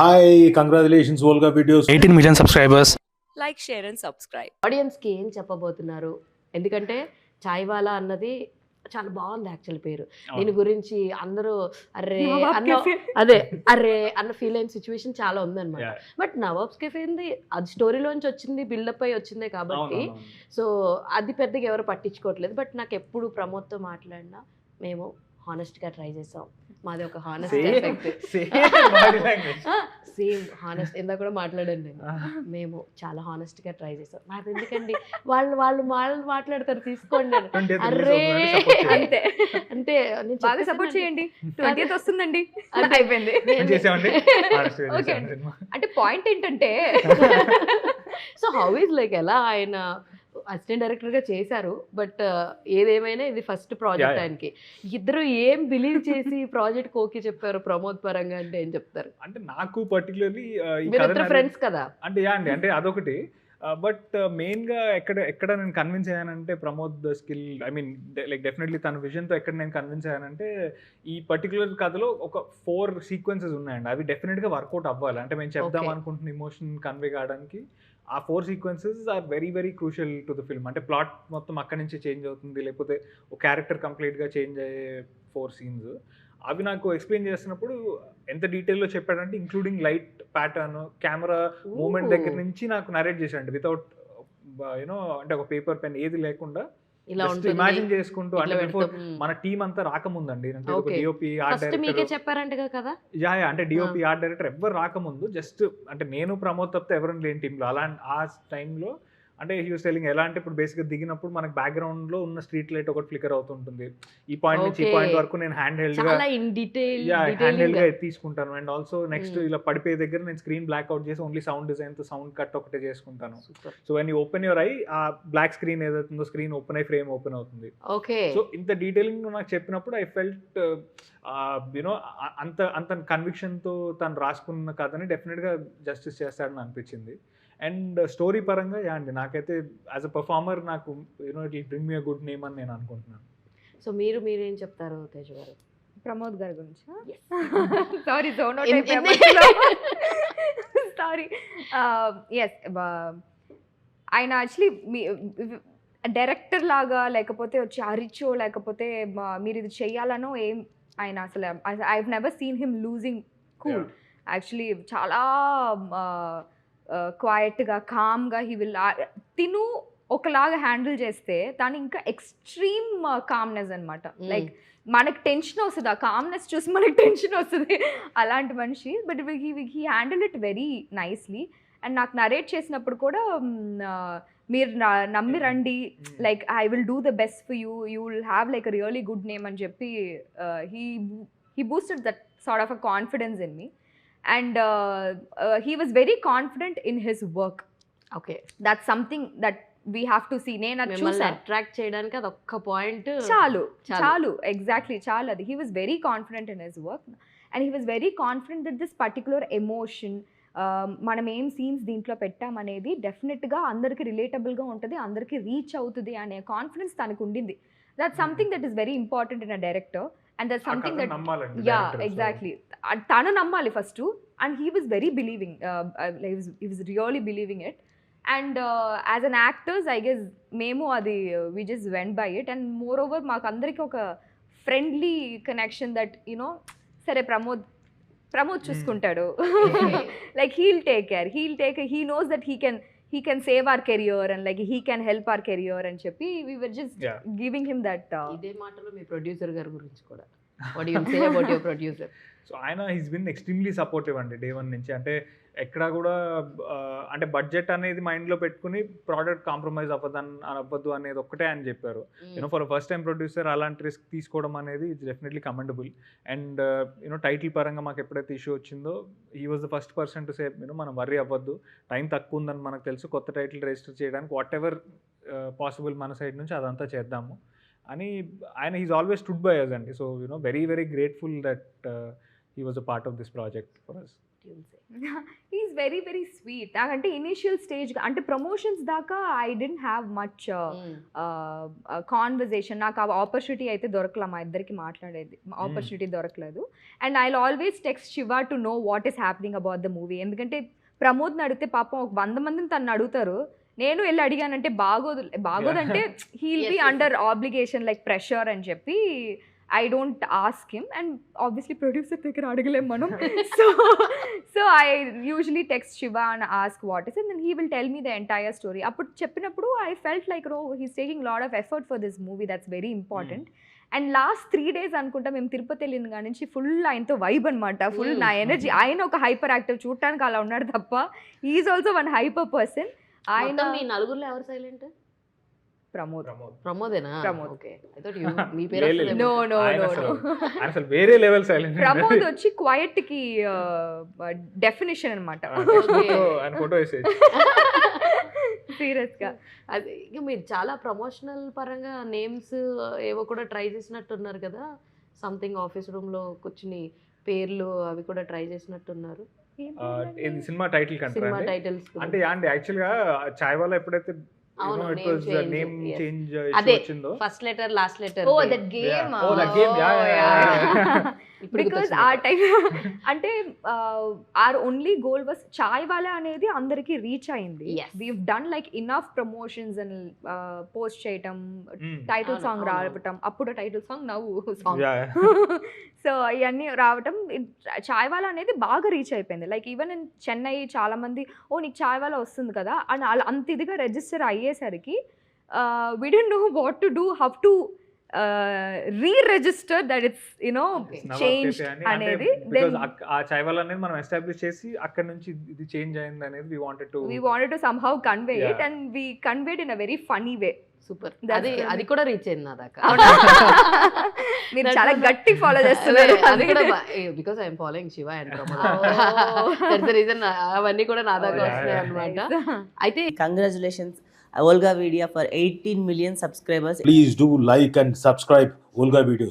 Hi, congratulations, Volga Videos. 18 million subscribers. Like, share and subscribe. ఆడియన్స్కి ఏం చెప్పబోతున్నారు? ఎందుకంటే చాయ్వాలా అన్నది చాలా బాగుంది యాక్చువల్ పేరు. దీని గురించి అందరూ అర్రే అన్న అర్రే అన్న ఫీల్ అయిన సిచ్యువేషన్ చాలా ఉందన్నమాట. బట్ నవాబ్స్ కెఫే ఏంది అది స్టోరీలోంచి వచ్చింది, బిల్డప్ అయి వచ్చిందే కాబట్టి సో అది పెద్దగా ఎవరు పట్టించుకోవట్లేదు. బట్ నాకు ఎప్పుడు ప్రమోద్తో మాట్లాడినా మేము హానెస్ట్గా ట్రై చేసాం. మాది ఒక హానెస్ట్ ఎఫెక్ట్, సేమ్ హానెస్ట్. ఇందాక కూడా మాట్లాడాను నేను. మేము చాలా హానెస్ట్గా ట్రై చేసాం. నాకు ఎందుకండి వాళ్ళు మాట్లాడతారు తీసుకోండి అని. అర్రే అంతే అంటే నేను బాగా సపోర్ట్ చేయండి. 20th వస్తుందండి అయిపోయింది. అంటే పాయింట్ ఏంటంటే సో హౌ ఈజ్ లైక్ ఎలా ఆయన అసిస్టెంట్ డైరెక్టర్గా చేశారు. బట్ ఏదేమైనా ఇది ఫస్ట్ ప్రాజెక్ట్ ఆయనకి. ఇద్దరు ఏం బిలీవ్ చేసి ప్రాజెక్ట్ ఓకే చెప్పారు ప్రమోద్ పరంగా అంటే ఏం చెప్తారు? అంటే నాకు పర్టికులర్లీ ఫ్రెండ్స్ కదా అంటే అంటే అదొకటి. బట్ మెయిన్గా ఎక్కడ నేను కన్విన్స్ అయ్యానంటే Pramod skill, I mean like definitely తన విజన్తో ఎక్కడ నేను కన్విన్స్ అయ్యానంటే ఈ పర్టికులర్ కథలో ఒక 4 సీక్వెన్సెస్ ఉన్నాయండి. అవి డెఫినెట్గా వర్కౌట్ అవ్వాలి. అంటే మేము చెప్దాం అనుకుంటున్న ఎమోషన్ కన్వే కావడానికి ఆ 4 sequences are very very crucial to the film. అంటే ప్లాట్ మొత్తం అక్కడి నుంచి చేంజ్ అవుతుంది, లేకపోతే ఒక క్యారెక్టర్ కంప్లీట్గా చేంజ్ అయ్యే 4 సీన్స్. అవి నాకు ఎక్స్ప్లెయిన్ చేస్తున్నప్పుడు ఎంత డీటెయిల్లో చెప్పాడంటే including light pattern, camera moment దగ్గర నుంచి నాకు నరేట్ చేశాడు వితౌట్ యూనో అంటే ఒక పేపర్ పెన్ ఏది లేకుండా ఇలా ఇమాజిన్ చేసుకుంటూ. అంటే బిఫోర్ మన టీం అంతా రాకముందండి, అంటే ఒక డిఓపి ఆర్ట్ డైరెక్టర్ చెప్పారంట కదా. అంటే డిఓపి ఆర్ట్ డైరెక్టర్ ఎవరు రాకముందు జస్ట్ అంటే నేను ప్రమోద్ తప్పితే ఎవరైనా లేని టీంలో అలా ఆ టైంలో అంటే హీ వాస్ టెల్లింగ్ ఎలా అంటే ఇప్పుడు బేసిక్గా దిగినప్పుడు మనకి బ్యాక్గ్రౌండ్ లో ఉన్న స్ట్రీట్ లైట్ ఒకటి ఫ్లికర్ అవుతుంటుంది. ఈ పాయింట్ నుంచి ఈ పాయింట్ వరకు నేను హ్యాండ్ హెల్డ్ గా తీసుకుంటాను. అండ్ ఆల్సో నెక్స్ట్ ఇలా పడిపోయే దగ్గర నేను స్క్రీన్ బ్లాక్ అవుట్ చేసి ఓన్లీ సౌండ్ డిజైన్ తో సౌండ్ కట్ ఒకటే చేసుకుంటాను. So when you open your I ఆ బ్లాక్ స్క్రీన్ ఏదైతుందో స్క్రీన్ ఓపెన్ అయ్యి ఫ్రేమ్ ఓపెన్ అవుతుంది. సో ఇంత డీటెయిలింగ్ నాకు చెప్పినప్పుడు ఐ ఫెల్ట్ యూనో అంత కన్విక్షన్ తో తను రాసుకున్న కథని డెఫినెట్ గా జస్టిస్ చేస్తాడని అనిపించింది. అండ్ స్టోరీ పరంగా అండి నాకైతే యాజ్ అ పర్ఫార్మర్ నాకు you know it will bring me a good name అని నేను అనుకుంటున్నాను. సో మీరేం చెప్తారు తేజ గారు ప్రమోద్ గారి గురించి? సారీ సారీ ఎస్ ఆయన యాక్చువల్లీ డైరెక్టర్ లాగా లేకపోతే వచ్చి అరిచో లేకపోతే మీరు ఇది చెయ్యాలనో ఏం ఆయన అసలు I have never seen him losing cool. Actually చాలా క్వైట్గా కామ్గా హీ విల్ తిను ఒకలాగా హ్యాండిల్ చేస్తే దాని ఇంకా ఎక్స్ట్రీమ్ కామ్నెస్ అనమాట. లైక్ మనకు టెన్షన్ వస్తుంది, ఆ కామ్నెస్ చూసి మనకు టెన్షన్ వస్తుంది అలాంటి మనిషి. But he handle it very nicely. And నాకు నరేట్ చేసినప్పుడు కూడా మీరు నమ్మి రండి, like I will do the best for you, you will have like a really good name అని చెప్పి he boosted that sort of a confidence in me. And he was very confident in his work. Okay, that's something that we have to see. నేను చూసి attract చేయడానికి అది ఒక్క point చాలు exactly చాలు. అది he was very confident in his work and he was very confident that this particular emotion మనం ఏం సీన్స్ దీంట్లో పెట్టామనేది డెఫినెట్గా అందరికి రిలేటబుల్గా ఉంటుంది, అందరికి రీచ్ అవుతుంది అనే కాన్ఫిడెన్స్ తనకు ఉండింది. That's something that is very important in a director. And there's something that exactly tanu nammali first, and he was very believing, he was really believing it. And as an actors I guess memo adi we just went by it. And moreover maaku andariki oka friendly connection that you know sare pramod chuskuntadu like he'll take care, he knows that he can save our career and like he can help our career and చెప్పి we were just giving him that. ఇదే మాటలో మీ producer గారి గురించి కూడా what do you say about your producer? So ఆయన he's been extremely supportive అండి day 1 నుంచి. అంటే ఎక్కడా కూడా అంటే బడ్జెట్ అనేది మైండ్లో పెట్టుకుని ప్రోడక్ట్ కాంప్రమైజ్ అవ్వద్దు అనేది ఒక్కటే అని చెప్పారు. You know for first time producer అలాంటి రిస్క్ తీసుకోవడం అనేది it's definitely commendable. And you know title పరంగా మాకు ఎప్పుడైతే ఇష్యూ వచ్చిందో he was the first person to say you know మనం వర్రీ అవ్వద్దు, టైం తక్కువ ఉందని మనకు తెలుసు, కొత్త టైటిల్ రిజిస్టర్ చేయడానికి వాట్ ఎవర్ పాసిబుల్ మన సైడ్ నుంచి అదంతా చేద్దాము అని ఆయన he's always stood by us అండి. So you know very very grateful that he was a part of this project for us. He's very very sweet. నాకంటే ఇనిషియల్ స్టేజ్ అంటే ప్రమోషన్స్ దాకా I didn't have much conversation. నాకు ఆ opportunity అయితే దొరకలే, మా ఇద్దరికి మాట్లాడేది ఆపర్చునిటీ దొరకలేదు. And I always text Shiva to know what is happening about the movie. ఎందుకంటే ప్రమోద్ని అడిగితే పాపం ఒక 100 మందిని తను అడుగుతారు, నేను వెళ్ళి అడిగానంటే బాగోదంటే he'll be under obligation like pressure అని చెప్పి I don't ask him. And obviously producer దగ్గర అడగలేం మనం. So I usually text Shiva and ask what is, and then he will tell me the entire story. అప్పుడు చెప్పినప్పుడు I felt like he's taking lot of effort for this movie, that's very important. And last 3 days అనుకుంటా మేము తిరుపతి వెళ్ళిన కాడి నుంచి full ఆయనతో vibe అనమాట, full నా ఎనర్జీ. ఆయన ఒక హైపర్ యాక్టివ్, చూడటానికి అలా ఉన్నాడు తప్ప is also one hyper person. ఆయన మీ నలుగురులో ఎవరు సైలెంట్? ప్రమోదేనా? Pramod. Okay, I thought you మీ పేరు వస్తుందేమో. నో నో ఆయన నో అసలు వేరే లెవెల్ సైలెంట్. ప్రమోద్ వచ్చి క్వైట్ కి డెఫినేషన్ అనమాట. ఆయన ఫోటో వేసేది సీరియస్ గా. అది ఇక మీరు చాలా ప్రమోషనల్ పరంగా నేమ్స్ ఏవో కూడా ట్రై చేసినట్టున్నారు కదా, సంథింగ్ ఆఫీస్ రూమ్ లో కూర్చుని పేర్లు అవి కూడా ట్రై చేసినట్టున్నారు. ఇది సినిమా టైటిల్ సినిమా కంటారా టైటిల్స్ అంటే అండి యాక్చువల్ గా చాయ్ వాలా ఎప్పుడైతే అవును, it was the name change అదే వచ్చిందో, first letter last letter. Oh, that game. Oh, that game, yeah. Because ఆ టైం అంటే our only goal was చాయ్ వాలా అనేది అందరికి రీచ్ అయింది. Yes. We've done like enough promotions and post చేయటం, title అవును, song అవును. రావటం, అప్పుడు టైటిల్ సాంగ్ నవ్వు సాంగ్. Yeah. సో ఇవన్నీ రావటం, చాయ్ వాలా అనేది బాగా రీచ్ అయిపోయింది. లైక్ ఈవెన్ ఇన్ చెన్నై చాలా మంది ఓ నీకు చాయ్ వాలా వస్తుంది కదా అని అంత ఇదిగా రిజిస్టర్ అయ్యేసరికి we didn't know what to do, how to re-register that it's Okay. changed అనేది. బికాజ్ Then ఆ చాయ్ వాలా అనేది మనం ఎస్టాబ్లిష్ చేసి అక్కడ నుంచి ఇది చేంజ్ అయింది అనేది we wanted to somehow convey it, Yeah. and we conveyed in a very funny way. Super. That's అది the- అది కూడా రీచ్ అయింది నా దాకా. మీరు That చాలా was- గట్టి ఫాలో చేస్తున్నారు. అది కూడా because I'm following Shiva and Pramod. That's the reason అవన్నీ కూడా నా దాకా Oh, yeah, వస్తున్నాయి yeah. అన్నమాట. అయితే Congratulations, Olga Media, for 18 million subscribers. Please do like and subscribe Olga Videos.